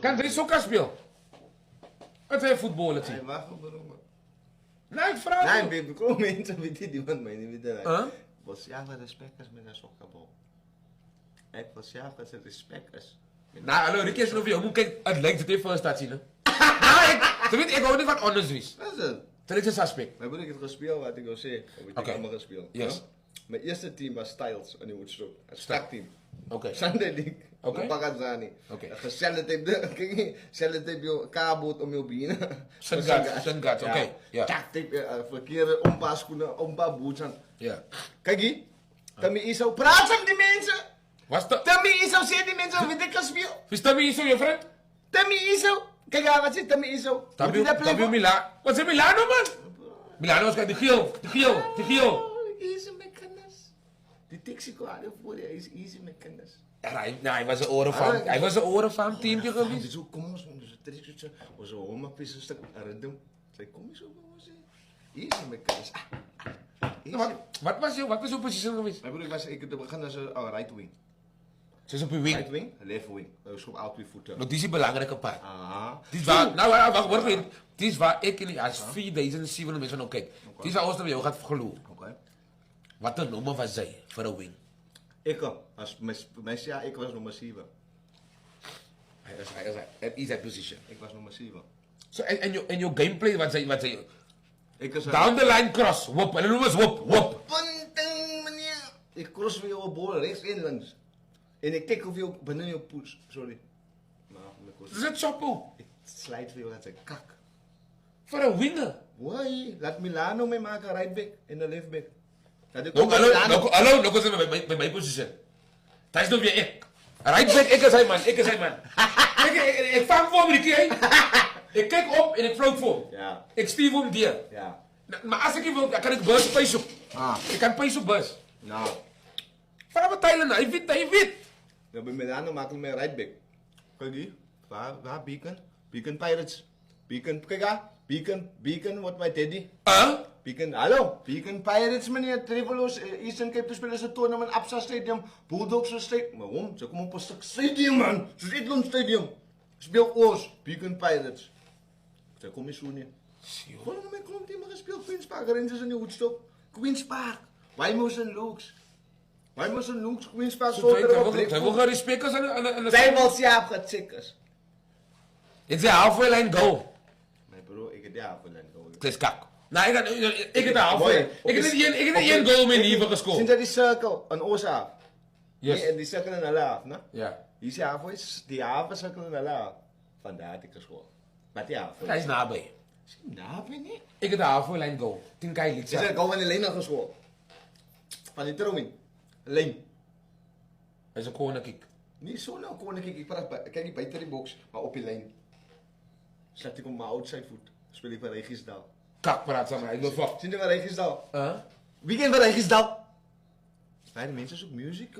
Kan jy sokker speel? Wat hy voetbal het Hij sien? mag op een Nee, ek vra Nee, jou. baby, kom mensen, weet je, die van mij niet weten. Huh? Was ja, wat respect is met een sokkerbal. Ik was ja, wat respect is. Nou, hallo, Ricky is nog vir jou. Moet kyk, het lyk dit vir 'n stad sien, hè? Nou, jy weet ek hou nie van honest wees. Wat is het? Dit is 'n suspect. Maar ik het gespeeld wat ik wil zeggen. Of ik Oké. allemaal gespeeld. Yes. Ja? Mijn eerste team was Styles in de Woodstock. Een strak team. Okay. Sunday League. Oké. Pakazani. Oké. Sellotape je kaartboot om je benen. Sunguards, oké, ja. Tape, verkeerde ompa-schoenen, ompa-boots aan. Ja. Kijk hier. Tami Iso, praat met die mensen. Was dat? Tami Iso, zeg die mensen wie ik gespeeld. Is Tammy Iso your friend? Tami Iso. Kijk aan, wat zit Tami Iso? Tammy Milan. Wat is Milano, man? Milano is die geel. Easy met kennis. Die Tixico had voor je is easy met kennis. Hij was een orenfarm. Hij was een orenfarm teamje geweest. Zo, kom eens, dus het is zo, zo, oma pis een stuk random. Zei, kom eens op, jongens. Easy met kennis. Wat was jouw positie geweest? Mijn broer, ik begin als een right wing. Ze is op je wing. Right wing, left wing. Schop al twee voeten. Nou, die is die belangrijke part. Ah. Die is waar, nou, wacht even. Die is waar ik in als 4007 mensen van kijk. Die is waar ons naar jou gaat geloven. Oké. Wat een nummer was zij voor een wing? Ik, als mensen, ja, ik was nummer 7. Hij is zijn position. Ik was nummer 7. So, en jouw gameplay, wat zei Ik was down the line cross, whoop. En dan noemen ze whoop. Punting, meneer. Ik cross weer op bal, rechts en langs. En ik kijk hoeveel beneden je poets. Sorry. Maar, Dat is het chopo. ik slijt veel uit zijn kak. Voor een winger. Why? Laat Milano mee maken, right back en de left back. Hallo, nog eens bij mijn position. Dat is nog weer ik. Right back, ik is hij man. Ik vang voor me die keer. Ik kijk op en ik float voor. Ja, Ik stuur voor hem die. ja. Maar als ik wil, dan kan ik bus pace op. Ah, Ik kan pace op bus. nou. Vanaf Thailand, hij weet. Dan bij Milano maken we met right back. Kijk hier. Waar? Beacon? Beacon Pirates. Beacon, kijk daar. Beacon, wat mijn teddy. Beacon, hallo. Beacon Pirates, meneer. Trevolos, Eastern Cape te spelen ze toernooi in Absa Stadium. Bulldogs Stadium. Waarom? Ze komen op een stuk stadium, man. Ze zitten in een stadium. Speel Oos. Beacon Pirates. Ze komen in Soenien. Gewoon met mijn klomp die maar gespeeld. Queen's Park, Rangers in de Woodstock. Queen's Park. Wymo's en Lukes. Queen's Park. Hij wil gaan respect als aan de... Zij was ja opgetikkers. Het is een halfway line goal. Mijn bro, ik heb ja voor lijn goal. Het is kak. Nou, ik heb een halfway. Ik heb niet één goal meer hier gescoord. Sinds dat die cirkel een oos af. Yes. En die cirkel in de laaf, ne? Ja. Die is halfway, die halve cirkel in de laaf. Vandaar had ik gescoord. Maar die halfway. Hij is nabij. Is hij nabij niet? Ik heb de halfway line goal. Toen kan je niet Ze zijn zeggen. gewoon in de lijn gescoord. Van die throwing. Lijn. Hij is een corner kick. Niet zo nou, gewoon ik praat kijk niet buiten die box, maar op je lijn. Zet ik op mijn outside voet. Speel ik bij Regisdal. Kak praat samen. Ik wil fuck. Zien we bij Regisdal? Huh? Weekend bij Regisdal. Bij de mensen zoeken muziek.